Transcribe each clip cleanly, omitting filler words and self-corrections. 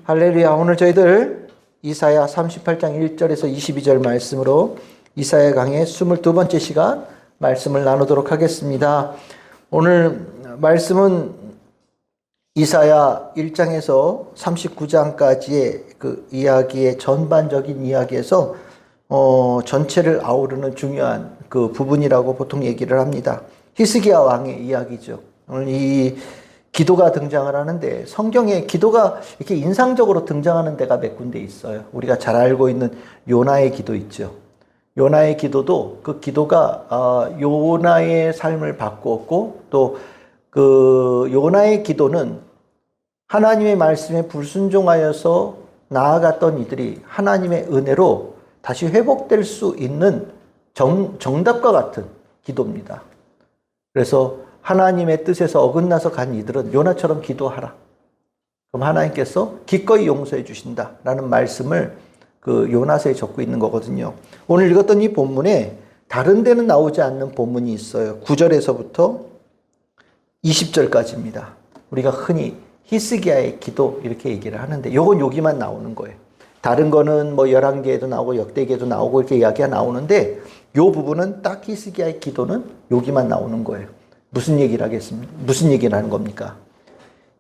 할렐루야. 오늘 저희들 이사야 38장 1절에서 22절 말씀으로 이사야 강의 22번째 시간 말씀을 나누도록 하겠습니다. 오늘 말씀은 이사야 1장에서 39장까지의 그 이야기의 전반적인 이야기에서 전체를 아우르는 중요한 그 부분이라고 보통 얘기를 합니다. 히스기야 왕의 이야기죠. 오늘 이 기도가 등장을 하는데 성경에 기도가 이렇게 인상적으로 등장하는 데가 몇 군데 있어요. 우리가 잘 알고 있는 요나의 기도 있죠. 요나의 기도도 그 기도가 요나의 삶을 바꾸었고 또 그 요나의 기도는 하나님의 말씀에 불순종하여서 나아갔던 이들이 하나님의 은혜로 다시 회복될 수 있는 정답과 같은 기도입니다. 그래서 하나님의 뜻에서 어긋나서 간 이들은 요나처럼 기도하라. 그럼 하나님께서 기꺼이 용서해 주신다라는 말씀을 그 요나서에 적고 있는 거거든요. 오늘 읽었던 이 본문에 다른 데는 나오지 않는 본문이 있어요. 9절에서부터 20절까지입니다. 우리가 흔히 히스기야의 기도 이렇게 얘기를 하는데 요건 여기만 나오는 거예요. 다른 거는 뭐 열왕기에도 나오고 역대기에도 나오고 이렇게 이야기가 나오는데 요 부분은 딱 히스기야의 기도는 여기만 나오는 거예요. 무슨 얘기를 하겠습니까? 무슨 얘기를 하는 겁니까?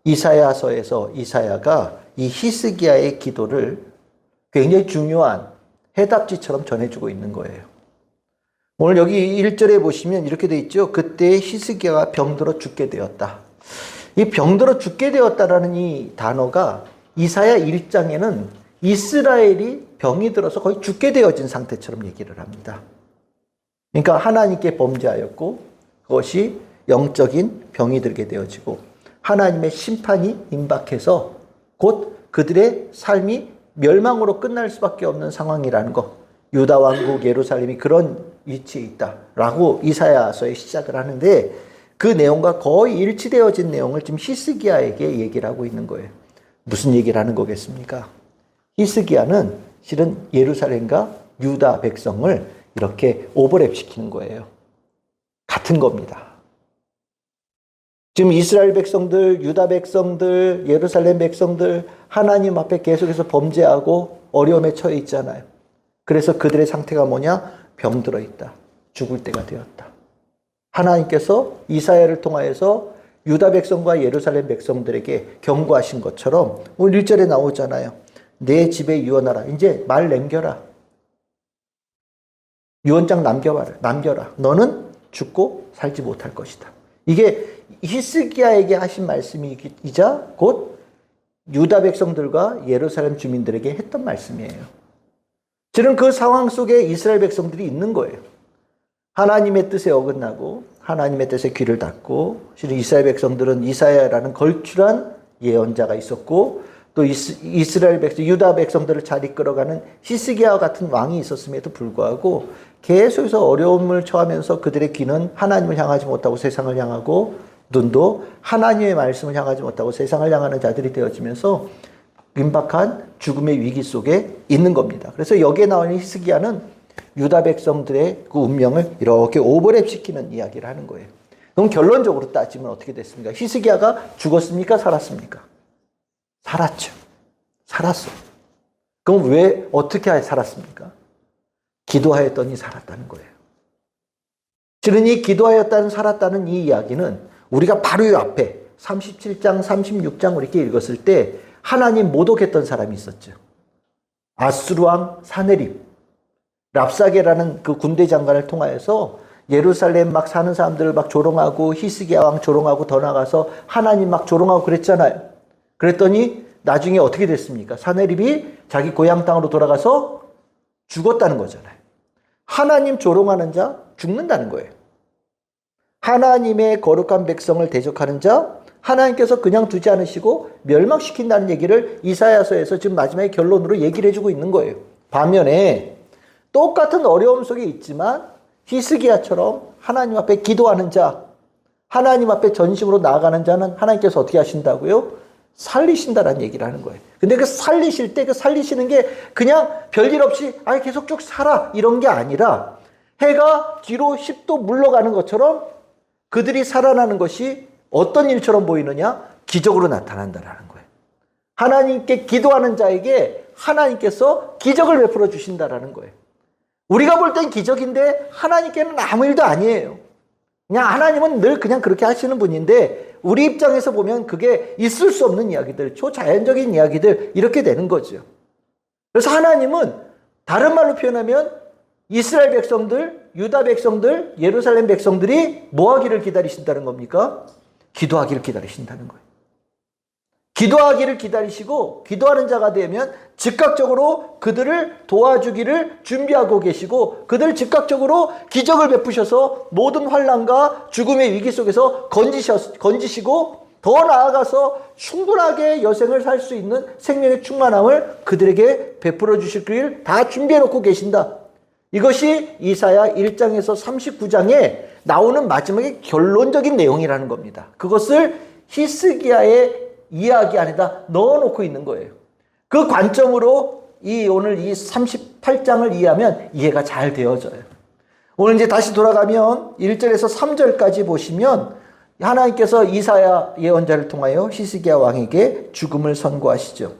이사야서에서 이사야가 이 히스기야의 기도를 굉장히 중요한 해답지처럼 전해주고 있는 거예요. 오늘 여기 1절에 보시면 이렇게 돼 있죠. 그때 히스기야가 병들어 죽게 되었다. 이 병들어 죽게 되었다라는 이 단어가 이사야 1장에는 이스라엘이 병이 들어서 거의 죽게 되어진 상태처럼 얘기를 합니다. 그러니까 하나님께 범죄하였고 그것이 영적인 병이 들게 되어지고 하나님의 심판이 임박해서 곧 그들의 삶이 멸망으로 끝날 수밖에 없는 상황이라는 것. 유다 왕국 예루살렘이 그런 위치에 있다라고 이사야서에 시작을 하는데 그 내용과 거의 일치되어진 내용을 지금 히스기야에게 얘기를 하고 있는 거예요. 무슨 얘기를 하는 거겠습니까? 히스기야는 실은 예루살렘과 유다 백성을 이렇게 오버랩 시키는 거예요. 같은 겁니다. 지금 이스라엘 백성들, 유다 백성들, 예루살렘 백성들 하나님 앞에 계속해서 범죄하고 어려움에 처해 있잖아요. 그래서 그들의 상태가 뭐냐? 병들어 있다. 죽을 때가 되었다. 하나님께서 이사야를 통하여서 유다 백성과 예루살렘 백성들에게 경고하신 것처럼 오늘 1절에 나오잖아요. 내 집에 유언하라. 이제 말 남겨라. 유언장 남겨라. 너는 죽고 살지 못할 것이다. 이게 히스기야에게 하신 말씀이자 곧 유다 백성들과 예루살렘 주민들에게 했던 말씀이에요. 저는 그 상황 속에 이스라엘 백성들이 있는 거예요. 하나님의 뜻에 어긋나고 하나님의 뜻에 귀를 닫고 실은 이스라엘 백성들은 이사야라는 걸출한 예언자가 있었고 또 이스라엘 백성, 유다 백성들을 잘 이끌어가는 히스기야와 같은 왕이 있었음에도 불구하고 계속해서 어려움을 처하면서 그들의 귀는 하나님을 향하지 못하고 세상을 향하고 눈도 하나님의 말씀을 향하지 못하고 세상을 향하는 자들이 되어지면서 임박한 죽음의 위기 속에 있는 겁니다. 그래서 여기에 나오는 히스기야는 유다 백성들의 그 운명을 이렇게 오버랩 시키는 이야기를 하는 거예요. 그럼 결론적으로 따지면 어떻게 됐습니까? 히스기야가 죽었습니까? 살았습니까? 살았죠. 살았어. 그럼 왜 어떻게 살았습니까? 기도하였더니 살았다는 거예요. 실은 이 기도하였다는 살았다는 이 이야기는 우리가 바로 이 앞에 37장, 36장 이렇게 읽었을 때 하나님 모독했던 사람이 있었죠. 아수르 왕 사네립, 랍사게라는 그 군대 장관을 통하여서 예루살렘 막 사는 사람들을 막 조롱하고 히스기야 왕 조롱하고 더 나가서 하나님 막 조롱하고 그랬잖아요. 그랬더니 나중에 어떻게 됐습니까? 사네립이 자기 고향 땅으로 돌아가서 죽었다는 거잖아요. 하나님 조롱하는 자 죽는다는 거예요. 하나님의 거룩한 백성을 대적하는 자 하나님께서 그냥 두지 않으시고 멸망시킨다는 얘기를 이사야서에서 지금 마지막에 결론으로 얘기를 해주고 있는 거예요. 반면에 똑같은 어려움 속에 있지만 히스기야처럼 하나님 앞에 기도하는 자, 하나님 앞에 전심으로 나아가는 자는 하나님께서 어떻게 하신다고요? 살리신다라는 얘기를 하는 거예요. 근데 그 살리실 때 그 살리시는 게 그냥 별일 없이 계속 쭉 살아 이런 게 아니라 해가 뒤로 10도 물러가는 것처럼 그들이 살아나는 것이 어떤 일처럼 보이느냐? 기적으로 나타난다라는 거예요. 하나님께 기도하는 자에게 하나님께서 기적을 베풀어 주신다라는 거예요. 우리가 볼 땐 기적인데 하나님께는 아무 일도 아니에요. 그냥 하나님은 늘 그냥 그렇게 하시는 분인데 우리 입장에서 보면 그게 있을 수 없는 이야기들, 초자연적인 이야기들 이렇게 되는 거죠. 그래서 하나님은 다른 말로 표현하면 이스라엘 백성들, 유다 백성들, 예루살렘 백성들이 뭐 하기를 기다리신다는 겁니까? 기도하기를 기다리신다는 거예요. 기도하기를 기다리시고 기도하는 자가 되면 즉각적으로 그들을 도와주기를 준비하고 계시고 그들 즉각적으로 기적을 베푸셔서 모든 환난과 죽음의 위기 속에서 건지시고 더 나아가서 충분하게 여생을 살 수 있는 생명의 충만함을 그들에게 베풀어 주실 길 다 준비해 놓고 계신다. 이것이 이사야 1장에서 39장에 나오는 마지막에 결론적인 내용이라는 겁니다. 그것을 히스기야의 이야기 안에다 넣어놓고 있는 거예요. 그 관점으로 오늘 이 38장을 이해하면 이해가 잘 되어져요. 오늘 이제 다시 돌아가면 1절에서 3절까지 보시면 하나님께서 이사야 예언자를 통하여 히스기야 왕에게 죽음을 선고하시죠.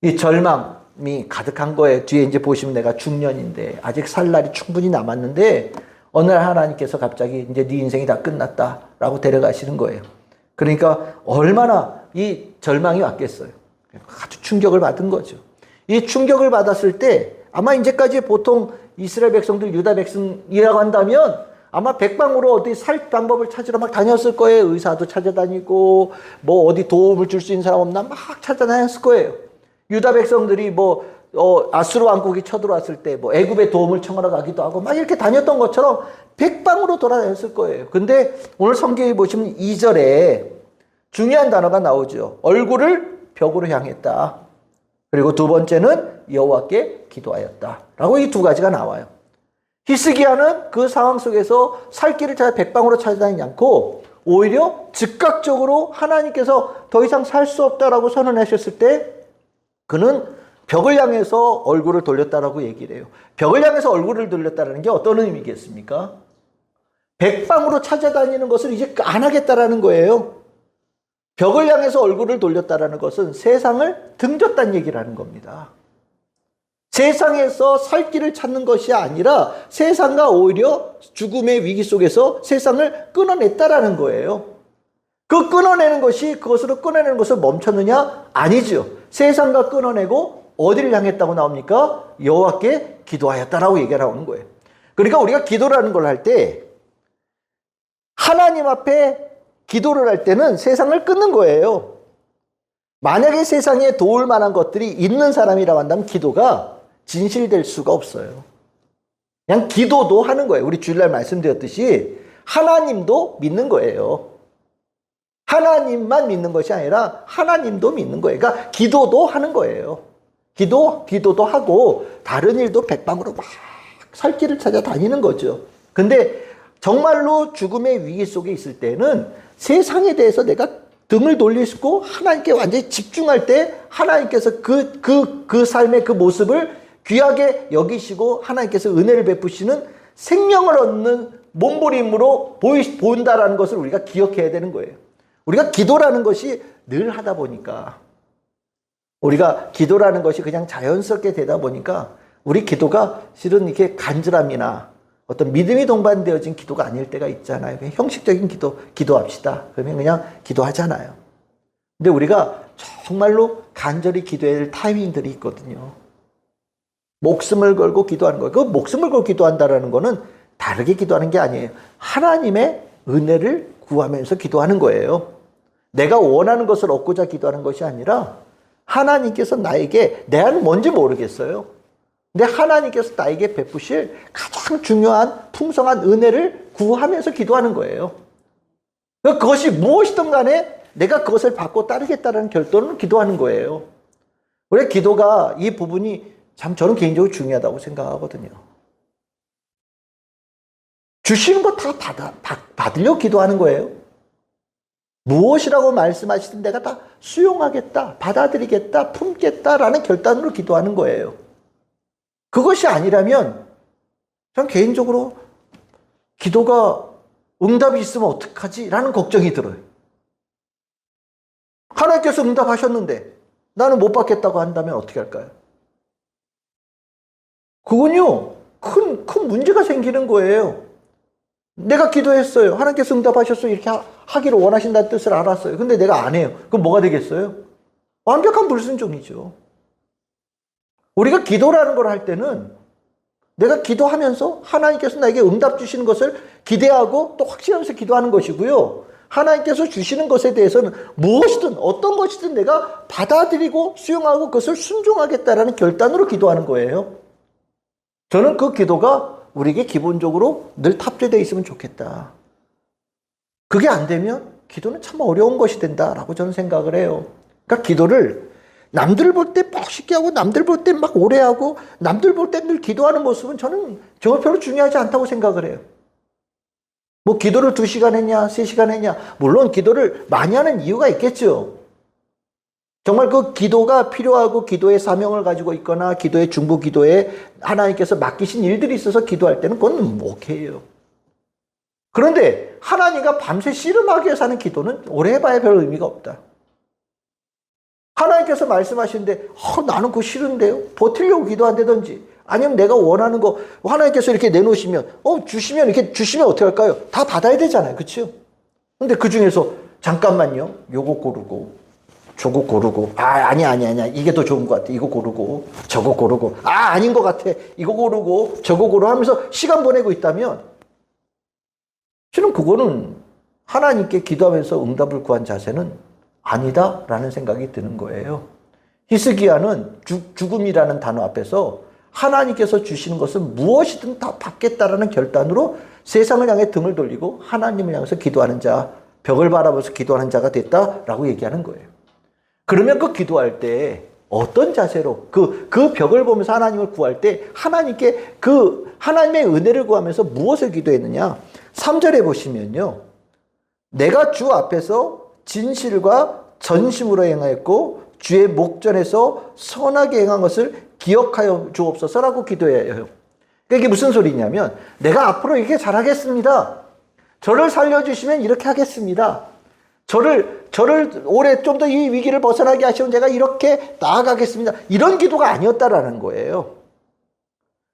이 절망이 가득한 거예요. 뒤에 이제 보시면 내가 중년인데 아직 살 날이 충분히 남았는데 어느 날 하나님께서 갑자기 이제 네 인생이 다 끝났다라고 데려가시는 거예요. 그러니까 얼마나 이 절망이 왔겠어요. 아주 충격을 받은 거죠. 이 충격을 받았을 때 아마 이제까지 보통 이스라엘 백성들, 유다 백성이라고 한다면 아마 백방으로 어디 살 방법을 찾으러 막 다녔을 거예요. 의사도 찾아다니고 뭐 어디 도움을 줄 수 있는 사람 없나 막 찾아다녔을 거예요. 유다 백성들이 아수르 왕국이 쳐들어왔을 때 뭐 애굽의 도움을 청하러 가기도 하고 막 이렇게 다녔던 것처럼 백방으로 돌아다녔을 거예요. 근데 오늘 성경에 보시면 2절에 중요한 단어가 나오죠. 얼굴을 벽으로 향했다. 그리고 두 번째는 여호와께 기도하였다. 라고 이 두 가지가 나와요. 히스기야는 그 상황 속에서 살 길을 찾아 백방으로 찾아다니지 않고 오히려 즉각적으로 하나님께서 더 이상 살 수 없다라고 선언하셨을 때 그는 벽을 향해서 얼굴을 돌렸다라고 얘기를 해요. 벽을 향해서 얼굴을 돌렸다는 게 어떤 의미겠습니까? 백방으로 찾아다니는 것을 이제 안 하겠다라는 거예요. 벽을 향해서 얼굴을 돌렸다라는 것은 세상을 등졌다는 얘기를 하는 겁니다. 세상에서 살 길을 찾는 것이 아니라 세상과 오히려 죽음의 위기 속에서 세상을 끊어냈다라는 거예요. 그 끊어내는 것이 그것으로 끊어내는 것을 멈췄느냐? 아니죠. 세상과 끊어내고 어디를 향했다고 나옵니까? 여호와께 기도하였다라고 얘기가 나오는 거예요. 그러니까 우리가 기도라는 걸 할 때 하나님 앞에 기도를 할 때는 세상을 끊는 거예요. 만약에 세상에 도울 만한 것들이 있는 사람이라고 한다면 기도가 진실될 수가 없어요. 그냥 기도도 하는 거예요. 우리 주일날 말씀드렸듯이 하나님도 믿는 거예요. 하나님만 믿는 것이 아니라 하나님도 믿는 거예요. 그러니까 기도도 하는 거예요. 기도도 하고 다른 일도 백방으로 막 살 길을 찾아 다니는 거죠. 근데 정말로 죽음의 위기 속에 있을 때는 세상에 대해서 내가 등을 돌리시고 하나님께 완전히 집중할 때 하나님께서 그 삶의 그 모습을 귀하게 여기시고 하나님께서 은혜를 베푸시는 생명을 얻는 몸부림으로 보인다라는 것을 우리가 기억해야 되는 거예요. 우리가 기도라는 것이 늘 하다 보니까 우리가 기도라는 것이 그냥 자연스럽게 되다 보니까 우리 기도가 실은 이렇게 간절함이나 어떤 믿음이 동반되어진 기도가 아닐 때가 있잖아요. 그냥 형식적인 기도합시다. 그러면 그냥 기도하잖아요. 근데 우리가 정말로 간절히 기도해야 될 타이밍들이 있거든요. 목숨을 걸고 기도하는 거예요. 그 목숨을 걸고 기도한다는 거는 다르게 기도하는 게 아니에요. 하나님의 은혜를 구하면서 기도하는 거예요. 내가 원하는 것을 얻고자 기도하는 것이 아니라 하나님께서 나에게 내 안은 뭔지 모르겠어요. 근데 하나님께서 나에게 베푸실 가장 중요한 풍성한 은혜를 구하면서 기도하는 거예요. 그것이 무엇이든 간에 내가 그것을 받고 따르겠다는 결단으로 기도하는 거예요. 우리 기도가 이 부분이 참 저는 개인적으로 중요하다고 생각하거든요. 주시는 거 다 받으려고 기도하는 거예요. 무엇이라고 말씀하시든 내가 다 수용하겠다, 받아들이겠다, 품겠다라는 결단으로 기도하는 거예요. 그것이 아니라면 전 개인적으로 기도가 응답이 있으면 어떡하지? 라는 걱정이 들어요. 하나님께서 응답하셨는데 나는 못 받겠다고 한다면 어떻게 할까요? 그건요, 큰 문제가 생기는 거예요. 내가 기도했어요. 하나님께서 응답하셨어요. 이렇게 하기를 원하신다는 뜻을 알았어요. 근데 내가 안 해요. 그럼 뭐가 되겠어요? 완벽한 불순종이죠. 우리가 기도라는 걸 할 때는 내가 기도하면서 하나님께서 나에게 응답 주시는 것을 기대하고 또 확신하면서 기도하는 것이고요. 하나님께서 주시는 것에 대해서는 무엇이든 어떤 것이든 내가 받아들이고 수용하고 그것을 순종하겠다라는 결단으로 기도하는 거예요. 저는 그 기도가 우리에게 기본적으로 늘 탑재되어 있으면 좋겠다. 그게 안 되면 기도는 참 어려운 것이 된다라고 저는 생각을 해요. 그러니까 기도를 남들 볼 때 멋있게 하고 남들 볼 때 막 오래 하고 남들 볼 때 늘 기도하는 모습은 저는 별로 중요하지 않다고 생각을 해요. 뭐 기도를 2시간 했냐 3시간 했냐 물론 기도를 많이 하는 이유가 있겠죠. 정말 그 기도가 필요하고 기도의 사명을 가지고 있거나 기도의 중보 기도에 하나님께서 맡기신 일들이 있어서 기도할 때는 그건 오케이예요. 그런데 하나님과 밤새 씨름하기 위해서 하는 기도는 오래 해봐야 별 의미가 없다. 하나님께서 말씀하시는데 나는 그거 싫은데요. 버티려고 기도한다든지 아니면 내가 원하는 거 하나님께서 이렇게 내놓으시면 주시면 이렇게 주시면 어떻게 할까요? 다 받아야 되잖아요. 그렇죠? 근데 그 중에서 잠깐만요. 요거 고르고 저거 고르고 아니야 이게 더 좋은 것 같아. 이거 고르고 저거 고르고 아닌 것 같아. 이거 고르고 저거 고르고 하면서 시간 보내고 있다면 저는 그거는 하나님께 기도하면서 응답을 구한 자세는 아니다라는 생각이 드는 거예요. 히스기야는 죽음이라는 단어 앞에서 하나님께서 주시는 것은 무엇이든 다 받겠다라는 결단으로 세상을 향해 등을 돌리고 하나님을 향해서 기도하는 자, 벽을 바라보면서 기도하는 자가 됐다라고 얘기하는 거예요. 그러면 그 기도할 때 어떤 자세로 그 벽을 보면서 하나님을 구할 때 하나님께 그 하나님의 은혜를 구하면서 무엇을 기도했느냐? 3절에 보시면요. 내가 주 앞에서 진실과 전심으로 행하였고 주의 목전에서 선하게 행한 것을 기억하여 주옵소서라고 기도해요. 그러니까 이게 무슨 소리냐면 내가 앞으로 이렇게 잘하겠습니다. 저를 살려주시면 이렇게 하겠습니다. 저를 올해 좀 더 이 위기를 벗어나게 하시면 제가 이렇게 나아가겠습니다. 이런 기도가 아니었다라는 거예요.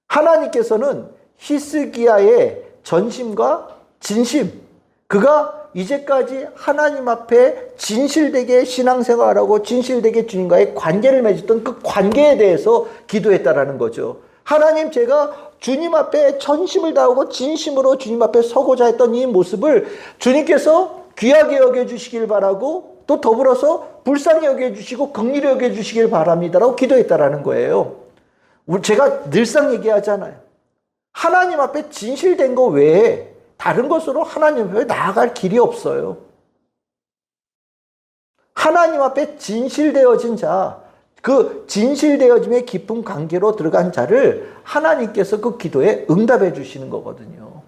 하나님께서는 히스기야의 전심과 진심, 그가 이제까지 하나님 앞에 진실되게 신앙생활하고 진실되게 주님과의 관계를 맺었던 그 관계에 대해서 기도했다라는 거죠. 하나님, 제가 주님 앞에 전심을 다하고 진심으로 주님 앞에 서고자 했던 이 모습을 주님께서 귀하게 여겨주시길 바라고 또 더불어서 불쌍히 여겨주시고 긍휼히 여겨주시길 바랍니다라고 기도했다라는 거예요. 제가 늘상 얘기하잖아요. 하나님 앞에 진실된 거 외에 다른 것으로 하나님 앞에 나아갈 길이 없어요. 하나님 앞에 진실되어진 자, 그 진실되어짐의 깊은 관계로 들어간 자를 하나님께서 그 기도에 응답해 주시는 거거든요.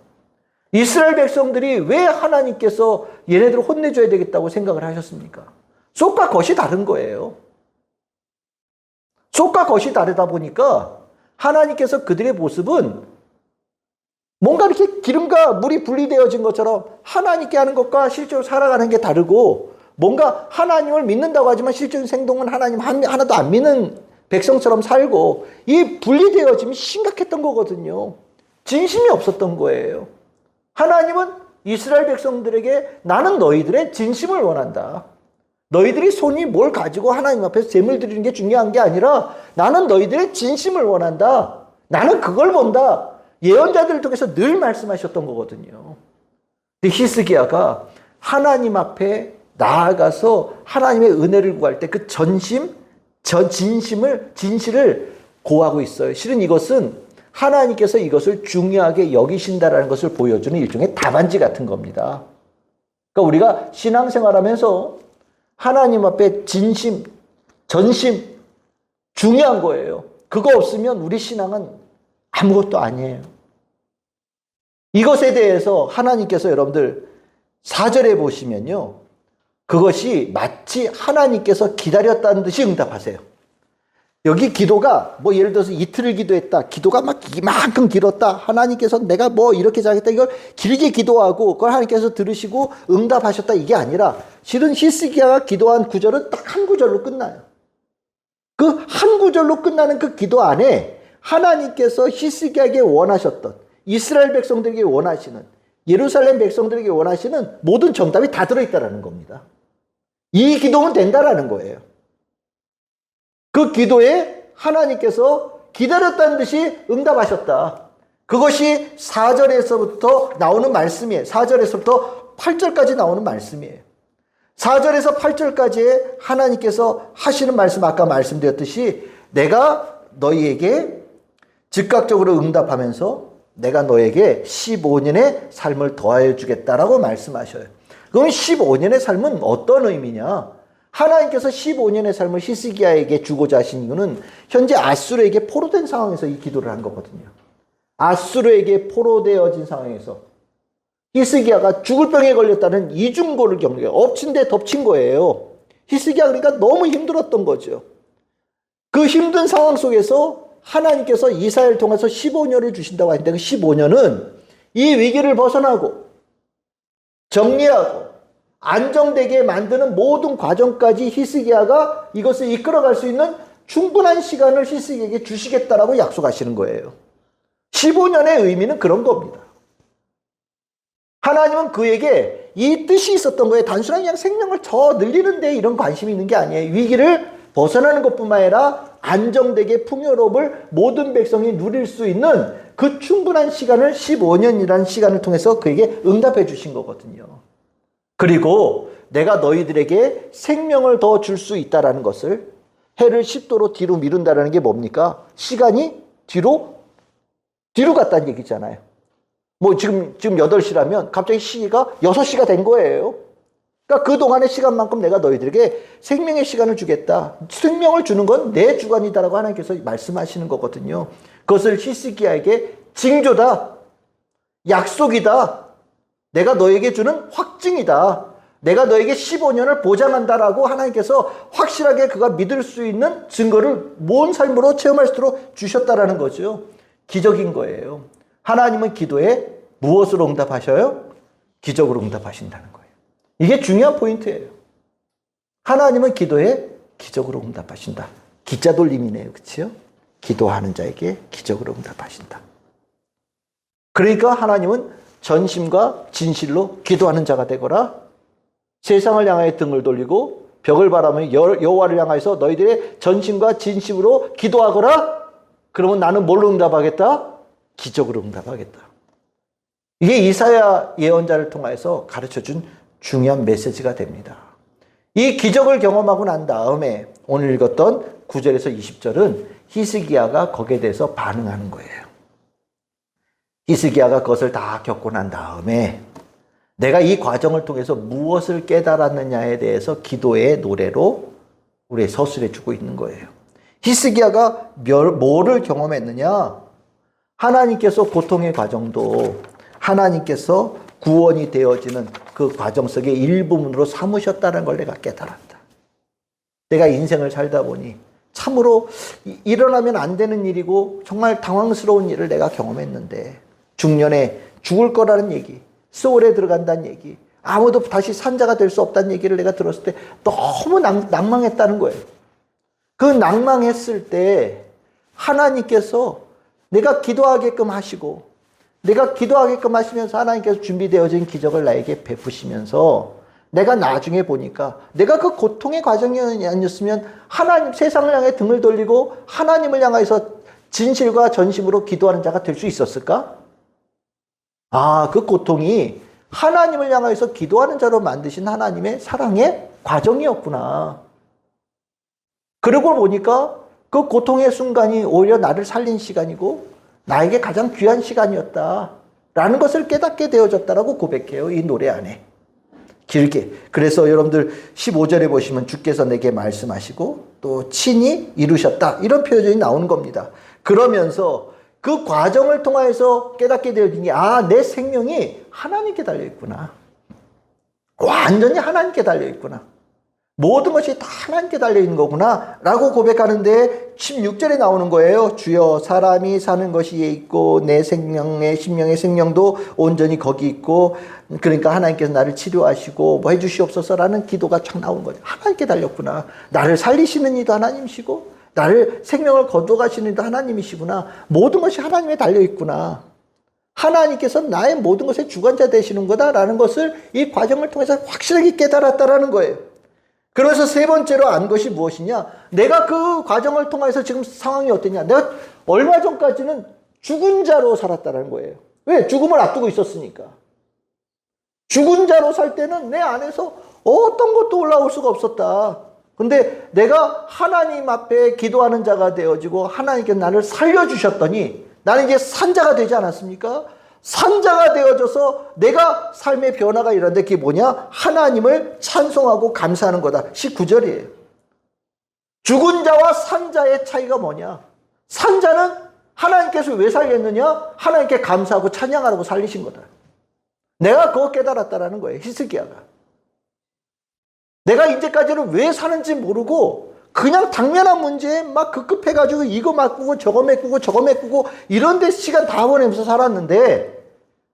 이스라엘 백성들이 왜 하나님께서 얘네들을 혼내줘야 되겠다고 생각을 하셨습니까? 쏙과 겉이 다른 거예요. 쏙과 겉이 다르다 보니까 하나님께서 그들의 모습은 뭔가 이렇게 기름과 물이 분리되어진 것처럼 하나님께 하는 것과 실제로 살아가는 게 다르고 뭔가 하나님을 믿는다고 하지만 실제적인 행동은 하나님 하나도 안 믿는 백성처럼 살고 이 분리되어짐이 심각했던 거거든요. 진심이 없었던 거예요. 하나님은 이스라엘 백성들에게 나는 너희들의 진심을 원한다. 너희들이 손이 뭘 가지고 하나님 앞에서 제물 드리는 게 중요한 게 아니라 나는 너희들의 진심을 원한다. 나는 그걸 본다. 예언자들을 통해서 늘 말씀하셨던 거거든요. 근데 히스기야가 하나님 앞에 나아가서 하나님의 은혜를 구할 때 그 진실을 고하고 있어요. 실은 이것은 하나님께서 이것을 중요하게 여기신다라는 것을 보여주는 일종의 답안지 같은 겁니다. 그러니까 우리가 신앙생활하면서 하나님 앞에 진심, 전심 중요한 거예요. 그거 없으면 우리 신앙은 아무것도 아니에요. 이것에 대해서 하나님께서 여러분들 4절에 보시면요. 그것이 마치 하나님께서 기다렸다는 듯이 응답하세요. 여기 기도가 뭐 예를 들어서 이틀을 기도했다. 기도가 막 이만큼 길었다. 하나님께서 내가 뭐 이렇게 잘했다. 이걸 길게 기도하고 그걸 하나님께서 들으시고 응답하셨다. 이게 아니라 실은 히스기야가 기도한 구절은 딱 한 구절로 끝나요. 그 한 구절로 끝나는 그 기도 안에 하나님께서 히스기야에게 원하셨던, 이스라엘 백성들에게 원하시는, 예루살렘 백성들에게 원하시는 모든 정답이 다 들어있다는 겁니다. 이 기도면 된다라는 거예요. 그 기도에 하나님께서 기다렸다는 듯이 응답하셨다. 그것이 4절에서부터 나오는 말씀이에요. 4절에서부터 8절까지 나오는 말씀이에요. 4절에서 8절까지의 하나님께서 하시는 말씀, 아까 말씀드렸듯이 내가 너희에게 즉각적으로 응답하면서 내가 너에게 15년의 삶을 더하여 주겠다라고 말씀하셔요. 그럼 15년의 삶은 어떤 의미냐? 하나님께서 15년의 삶을 히스기야에게 주고자 하신 이유는 현재 아수르에게 포로된 상황에서 이 기도를 한 거거든요. 아수르에게 포로되어진 상황에서 히스기야가 죽을 병에 걸렸다는 이중고를 겪는, 엎친 데 덮친 거예요. 히스기야 그러니까 너무 힘들었던 거죠. 그 힘든 상황 속에서 하나님께서 이사야를 통해서 15년을 주신다고 하는데 그 15년은 이 위기를 벗어나고 정리하고 안정되게 만드는 모든 과정까지 히스기야가 이것을 이끌어갈 수 있는 충분한 시간을 히스기야에게 주시겠다라고 약속하시는 거예요. 15년의 의미는 그런 겁니다. 하나님은 그에게 이 뜻이 있었던 거예요. 단순한 그냥 생명을 더 늘리는 데 이런 관심이 있는 게 아니에요. 위기를 벗어나는 것뿐만 아니라 안정되게 풍요로움을 모든 백성이 누릴 수 있는 그 충분한 시간을 15년이라는 시간을 통해서 그에게 응답해 주신 거거든요. 그리고 내가 너희들에게 생명을 더 줄 수 있다라는 것을, 해를 10도로 뒤로 미룬다라는 게 뭡니까? 시간이 뒤로 갔다는 얘기잖아요. 뭐 지금 8시라면 갑자기 시기가 6시가 된 거예요. 그러니까 그동안의 시간만큼 내가 너희들에게 생명의 시간을 주겠다. 생명을 주는 건 내 주관이다라고 하나님께서 말씀하시는 거거든요. 그것을 히스기야에게 징조다. 약속이다. 내가 너에게 주는 확증이다. 내가 너에게 15년을 보장한다라고 하나님께서 확실하게 그가 믿을 수 있는 증거를 모은 삶으로 체험할 수 있도록 주셨다라는 거죠. 기적인 거예요. 하나님은 기도에 무엇으로 응답하셔요? 기적으로 응답하신다는 거예요. 이게 중요한 포인트예요. 하나님은 기도에 기적으로 응답하신다. 기자 돌림이네요. 그렇죠? 기도하는 자에게 기적으로 응답하신다. 그러니까 하나님은 전심과 진실로 기도하는 자가 되거라. 세상을 향하여 등을 돌리고 벽을 바라며 여호와를 향하여서 너희들의 전심과 진심으로 기도하거라. 그러면 나는 뭘로 응답하겠다? 기적으로 응답하겠다. 이게 이사야 예언자를 통해서 가르쳐준 중요한 메시지가 됩니다. 이 기적을 경험하고 난 다음에 오늘 읽었던 9절에서 20절은 히스기야가 거기에 대해서 반응하는 거예요. 히스기야가 그것을 다 겪고 난 다음에 내가 이 과정을 통해서 무엇을 깨달았느냐에 대해서 기도의 노래로 우리의 서술해 주고 있는 거예요. 히스기야가 뭐를 경험했느냐? 하나님께서 고통의 과정도 하나님께서 구원이 되어지는 그 과정 속의 일부분으로 삼으셨다는 걸 내가 깨달았다. 내가 인생을 살다 보니 참으로 일어나면 안 되는 일이고 정말 당황스러운 일을 내가 경험했는데, 중년에 죽을 거라는 얘기, 소울에 들어간다는 얘기, 아무도 다시 산자가 될 수 없다는 얘기를 내가 들었을 때 너무 낭망했다는 거예요. 그 낭망했을 때 하나님께서 내가 기도하게끔 하시고, 내가 기도하게끔 하시면서 하나님께서 준비되어진 기적을 나에게 베푸시면서 내가 나중에 보니까 내가 그 고통의 과정이 아니었으면 하나님, 세상을 향해 등을 돌리고 하나님을 향해서 진실과 전심으로 기도하는 자가 될 수 있었을까? 아, 그 고통이 하나님을 향해서 기도하는 자로 만드신 하나님의 사랑의 과정이었구나. 그러고 보니까 그 고통의 순간이 오히려 나를 살린 시간이고 나에게 가장 귀한 시간이었다라는 것을 깨닫게 되어졌다라고 고백해요. 이 노래 안에. 길게. 그래서 여러분들 15절에 보시면 주께서 내게 말씀하시고 또 친히 이루셨다. 이런 표현이 나오는 겁니다. 그러면서 그 과정을 통해서 깨닫게 되어진 게, 아, 내 생명이 하나님께 달려있구나. 완전히 하나님께 달려있구나. 모든 것이 다 하나님께 달려있는 거구나 라고 고백하는데 16절에 나오는 거예요. 주여, 사람이 사는 것이 에 있고 내 생명의 심령의 생명도 온전히 거기 있고, 그러니까 하나님께서 나를 치료하시고 뭐 해주시옵소서라는 기도가 쫙 나오는 거죠. 하나님께 달렸구나. 나를 살리시는 이도 하나님이시고 나를 생명을 거둬가시는 하나님이시구나. 모든 것이 하나님에 달려있구나. 하나님께서 나의 모든 것의 주관자 되시는 거다라는 것을 이 과정을 통해서 확실하게 깨달았다라는 거예요. 그래서 세 번째로 안 것이 무엇이냐? 내가 그 과정을 통해서 지금 상황이 어땠냐? 내가 얼마 전까지는 죽은 자로 살았다는 거예요. 왜? 죽음을 앞두고 있었으니까. 죽은 자로 살 때는 내 안에서 어떤 것도 올라올 수가 없었다. 근데 내가 하나님 앞에 기도하는 자가 되어지고 하나님께 나를 살려주셨더니 나는 이제 산자가 되지 않았습니까? 산자가 되어져서 내가 삶의 변화가 일어났는데 그게 뭐냐? 하나님을 찬송하고 감사하는 거다. 19절이에요. 죽은 자와 산자의 차이가 뭐냐? 산자는 하나님께서 왜 살렸느냐? 하나님께 감사하고 찬양하라고 살리신 거다. 내가 그거 깨달았다라는 거예요. 히스기야가. 내가 이제까지는 왜 사는지 모르고 그냥 당면한 문제에 막 급급해가지고 이거 바꾸고 저거 메꾸고 저거 메꾸고 이런 데 시간 다 보내면서 살았는데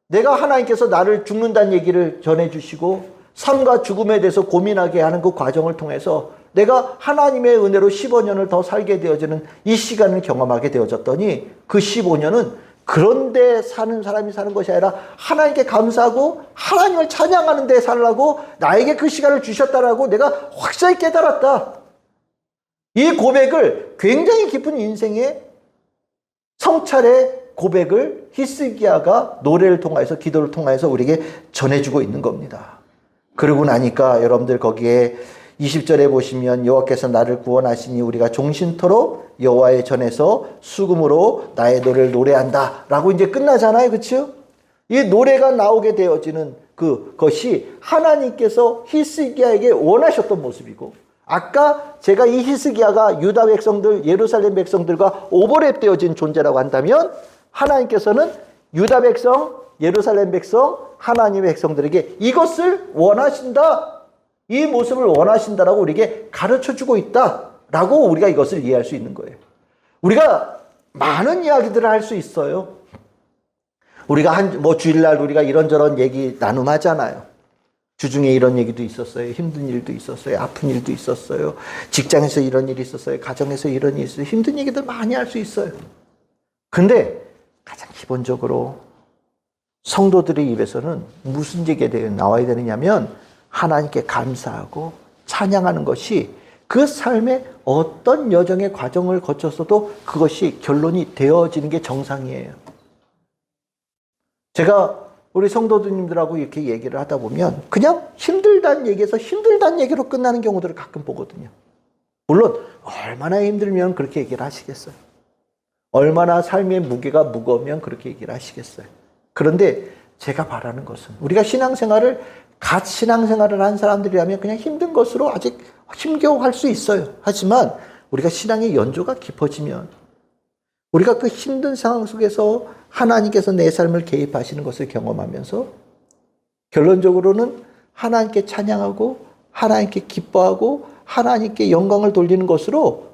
내가 하나님께서 나를 죽는다는 얘기를 전해주시고 삶과 죽음에 대해서 고민하게 하는 그 과정을 통해서 내가 하나님의 은혜로 15년을 더 살게 되어지는 이 시간을 경험하게 되어졌더니 그 15년은 그런데 사는 사람이 사는 것이 아니라 하나님께 감사하고 하나님을 찬양하는 데 살라고 나에게 그 시간을 주셨다라고 내가 확실히 깨달았다. 이 고백을 굉장히 깊은 인생의 성찰의 고백을 히스기야가 노래를 통해서 기도를 통해서 우리에게 전해주고 있는 겁니다. 그러고 나니까 여러분들 거기에 20절에 보시면 여호와께서 나를 구원하시니 우리가 종신토록 여호와의 전에서 수금으로 나의 노래를 노래한다 라고 이제 끝나잖아요. 그렇죠? 이 노래가 나오게 되어지는 그것이 하나님께서 히스기야에게 원하셨던 모습이고 아까 제가 이 히스기야가 유다 백성들 예루살렘 백성들과 오버랩 되어진 존재라고 한다면 하나님께서는 유다 백성 예루살렘 백성 하나님의 백성들에게 이것을 원하신다. 이 모습을 원하신다라고 우리에게 가르쳐주고 있다라고 우리가 이것을 이해할 수 있는 거예요. 우리가 많은 이야기들을 할 수 있어요. 우리가 주일날 우리가 이런저런 얘기 나눔하잖아요. 주중에 이런 얘기도 있었어요. 힘든 일도 있었어요. 아픈 일도 있었어요. 직장에서 이런 일이 있었어요. 가정에서 이런 일이 있었어요. 힘든 얘기들 많이 할 수 있어요. 근데 가장 기본적으로 성도들의 입에서는 무슨 얘기가 나와야 되느냐면 하나님께 감사하고 찬양하는 것이 그 삶의 어떤 여정의 과정을 거쳐서도 그것이 결론이 되어지는 게 정상이에요. 제가 우리 성도님들하고 이렇게 얘기를 하다 보면 그냥 힘들다는 얘기에서 힘들다는 얘기로 끝나는 경우들을 가끔 보거든요. 물론 얼마나 힘들면 그렇게 얘기를 하시겠어요. 얼마나 삶의 무게가 무거우면 그렇게 얘기를 하시겠어요. 그런데 제가 바라는 것은 우리가 갓 신앙생활을 한 사람들이라면 그냥 힘든 것으로 아직 힘겨워할 수 있어요. 하지만 우리가 신앙의 연조가 깊어지면 우리가 그 힘든 상황 속에서 하나님께서 내 삶을 개입하시는 것을 경험하면서 결론적으로는 하나님께 찬양하고 하나님께 기뻐하고 하나님께 영광을 돌리는 것으로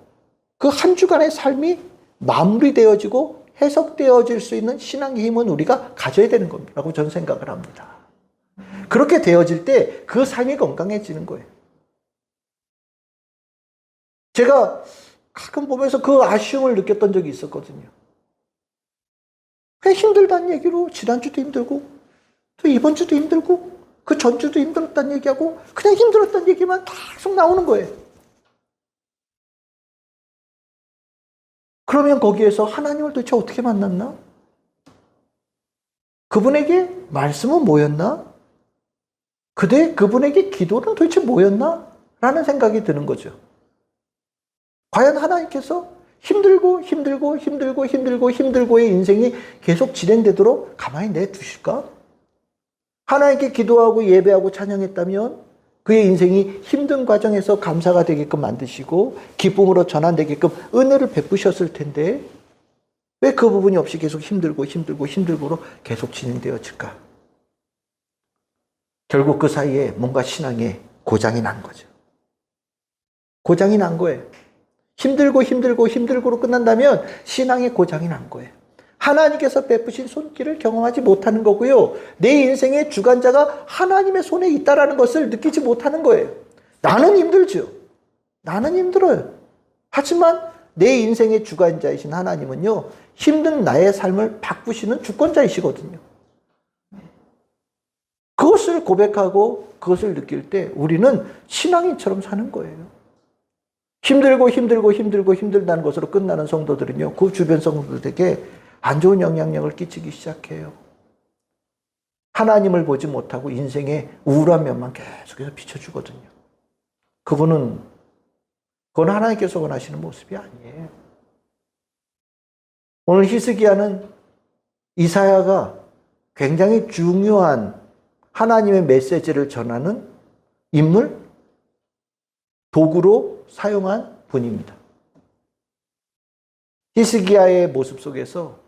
그 한 주간의 삶이 마무리되어지고 해석되어질 수 있는 신앙의 힘은 우리가 가져야 되는 겁니다라고 저는 생각을 합니다. 그렇게 되어질 때 그 삶이 건강해지는 거예요. 제가 가끔 보면서 그 아쉬움을 느꼈던 적이 있었거든요. 그냥 힘들다는 얘기로 지난주도 힘들고 또 이번 주도 힘들고 그 전주도 힘들었다는 얘기하고 그냥 힘들었다는 얘기만 계속 나오는 거예요. 그러면 거기에서 하나님을 도대체 어떻게 만났나? 그분에게 말씀은 뭐였나? 그분에게 기도는 도대체 뭐였나? 라는 생각이 드는 거죠. 과연 하나님께서 힘들고의 인생이 계속 진행되도록 가만히 내두실까? 하나님께 기도하고 예배하고 찬양했다면 그의 인생이 힘든 과정에서 감사가 되게끔 만드시고 기쁨으로 전환되게끔 은혜를 베푸셨을 텐데 왜 그 부분이 없이 계속 힘들고로 계속 진행되어질까? 결국 그 사이에 뭔가 신앙에 고장이 난 거죠. 고장이 난 거예요. 힘들고로 끝난다면 신앙에 고장이 난 거예요. 하나님께서 베푸신 손길을 경험하지 못하는 거고요. 내 인생의 주관자가 하나님의 손에 있다라는 것을 느끼지 못하는 거예요. 나는 힘들죠. 나는 힘들어요. 하지만 내 인생의 주관자이신 하나님은요, 힘든 나의 삶을 바꾸시는 주권자이시거든요. 그것을 고백하고 그것을 느낄 때 우리는 신앙인처럼 사는 거예요. 힘들다는 것으로 끝나는 성도들은요, 그 주변 성도들에게 안 좋은 영향력을 끼치기 시작해요. 하나님을 보지 못하고 인생의 우울한 면만 계속해서 비춰주거든요. 그건 하나님께서 원하시는 모습이 아니에요. 오늘 히스기야는 이사야가 굉장히 중요한 하나님의 메시지를 전하는 인물, 도구로 사용한 분입니다. 히스기야의 모습 속에서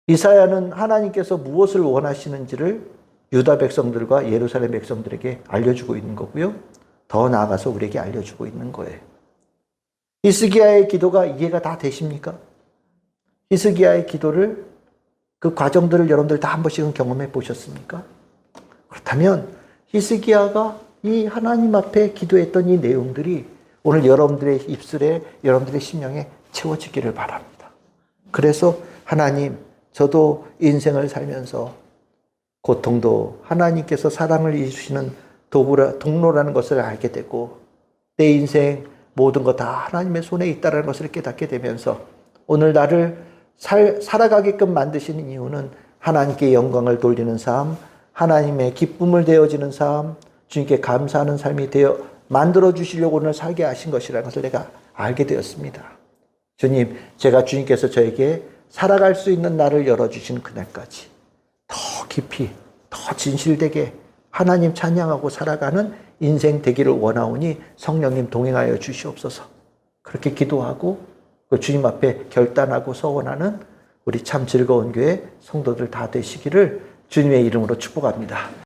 이사야는 하나님께서 무엇을 원하시는지를 유다 백성들과 예루살렘 백성들에게 알려주고 있는 거고요. 더 나아가서 우리에게 알려주고 있는 거예요. 히스기야의 기도가 이해가 다 되십니까? 히스기야의 기도를, 그 과정들을 여러분들 다 한 번씩은 경험해 보셨습니까? 그렇다면 히스기야가 이 하나님 앞에 기도했던 이 내용들이 오늘 여러분들의 입술에, 여러분들의 심령에 채워지기를 바랍니다. 그래서 하나님, 저도 인생을 살면서 고통도 하나님께서 사랑을 이루시는 동로라는 것을 알게 되고, 내 인생 모든 것 다 하나님의 손에 있다는 것을 깨닫게 되면서 오늘 나를 살아가게끔 만드시는 이유는 하나님께 영광을 돌리는 삶, 하나님의 기쁨을 되어지는 삶, 주님께 감사하는 삶이 되어 만들어 주시려고 오늘 살게 하신 것이라는 것을 내가 알게 되었습니다. 주님, 제가 주님께서 저에게 살아갈 수 있는 날을 열어주신 그날까지 더 깊이, 더 진실되게 하나님 찬양하고 살아가는 인생 되기를 원하오니 성령님 동행하여 주시옵소서. 그렇게 기도하고 그 주님 앞에 결단하고 서원하는 우리 참 즐거운 교회 성도들 다 되시기를 주님의 이름으로 축복합니다.